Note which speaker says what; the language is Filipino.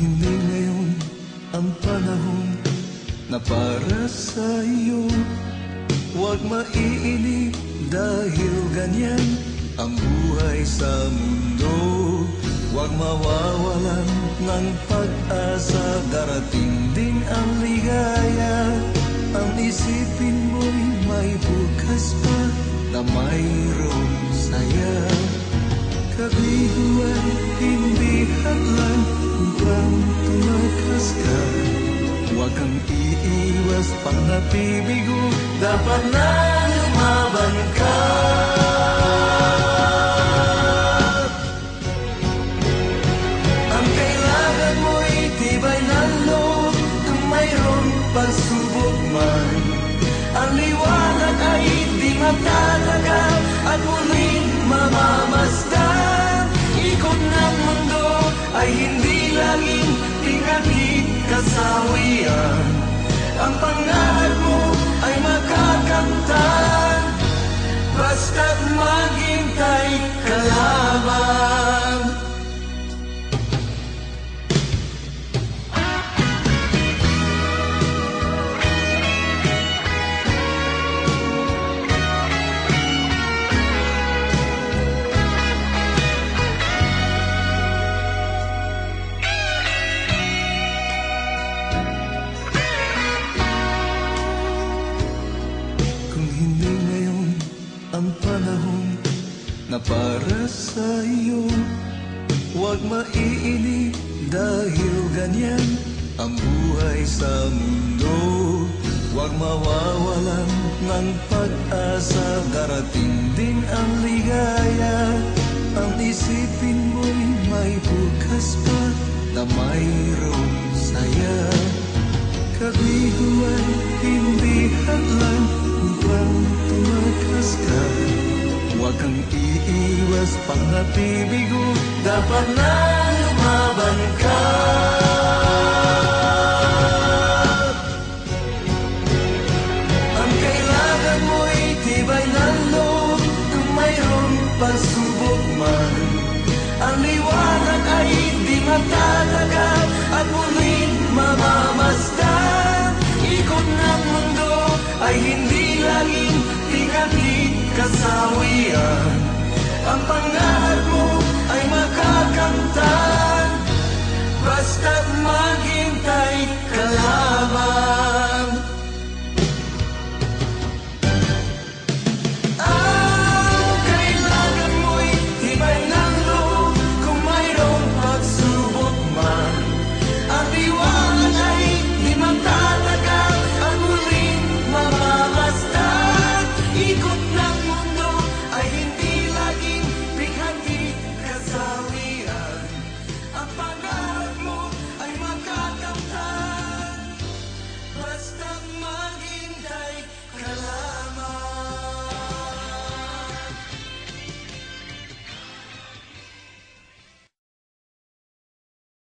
Speaker 1: hindi ngayon ang panahon na para sa'yo, huwag maiinip dahil ganyan ang buhay sa mundo. Huwag mawawalan ng pag-asa, darating din ang ligaya. Ang isipin mo'y may bukas pa na mayroong saya. Kabiguan, hindi hadlang upang tumakas ka. Huwag kang iiwas pang nabibigo, dapat na lumaban ka. Ang kailangan mo'y tibay ng loob kung mayroong pagsubok man. Ang liwanag ay di matatagal at muling mamamasdan. Ikot ng mundo ay hindi laging pinagkikasawian. Ang pangarap mo ay makakamtan, basta't maghintay ka lamang. Na para sa'yo, huwag maiinip dahil ganyan ang buhay sa mundo. Huwag mawawalan ng pag-asa, darating din ang ligaya. Ang isipin mo'y may bukas pa na mayroong saya. Kabiguan, hindi hadlang upang tumakas ka. Huwag kang iiwas pang nabibigo, dapat na lumaban ka.